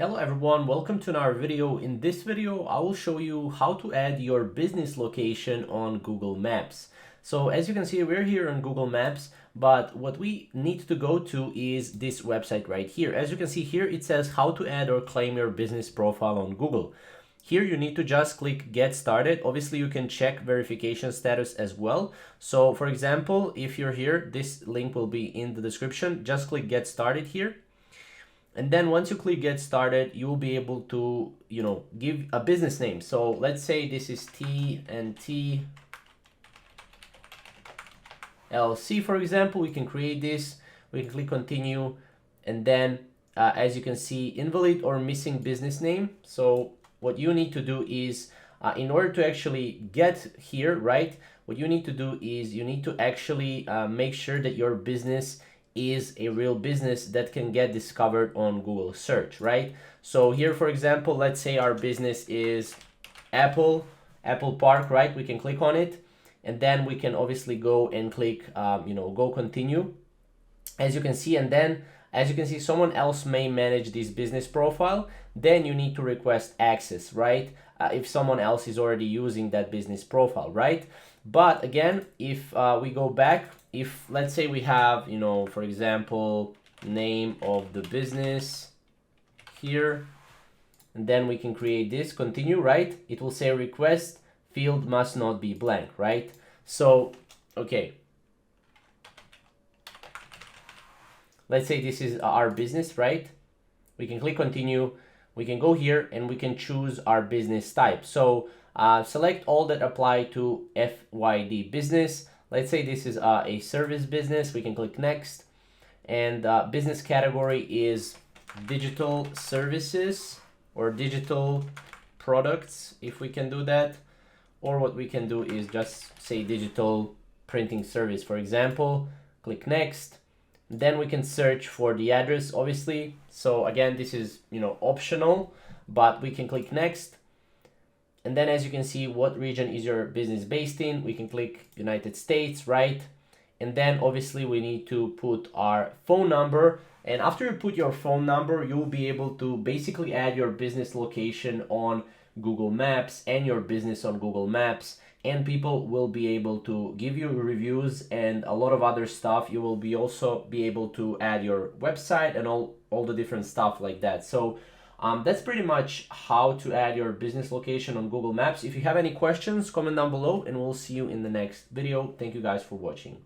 Hello everyone, welcome to another video. In this video, I will show you how to add your business location on Google Maps. So as you can see, we're here on Google Maps, but what we need to go to is this website right here. As you can see here, it says how to add or claim your business profile on Google. Here you need to just click get started. Obviously you can check verification status as well. So for example, if you're here, this link will be in the description. Just click get started here. And then once you click get started, you will be able to, give a business name. So let's say this is T&T LLC, for example. We can create this, we can click continue, and then as you can see, invalid or missing business name. So what you need to do is, in order to actually get here, right, what you need to do is you need to actually make sure that your business is a real business that can get discovered on Google search, right? So here, for example, let's say our business is Apple Park, right? We can click on it, and then we can obviously go and click, go continue, as you can see. And then as you can see, someone else may manage this business profile. Then you need to request access, right? If someone else is already using that business profile, right? But again, if we go back, if let's say we have, for example, name of the business here, and then we can create this, continue, right? It will say request field must not be blank, right? So, okay. Let's say this is our business, right? We can click continue. We can go here and we can choose our business type. So select all that apply to FYD business. Let's say this is a service business. We can click next, and business category is digital services or digital products, if we can do that. Or what we can do is just say digital printing service, for example. Click next. Then we can search for the address, obviously. So again, this is, optional, but we can click next. And then as you can see, what region is your business based in? We can click United States, right? And then obviously we need to put our phone number. And after you put your phone number, you'll be able to basically add your business location on Google Maps and your business on Google Maps. And people will be able to give you reviews and a lot of other stuff. You will also be able to add your website and all the different stuff like that. So that's pretty much how to add your business location on Google Maps. If you have any questions, comment down below and we'll see you in the next video. Thank you guys for watching.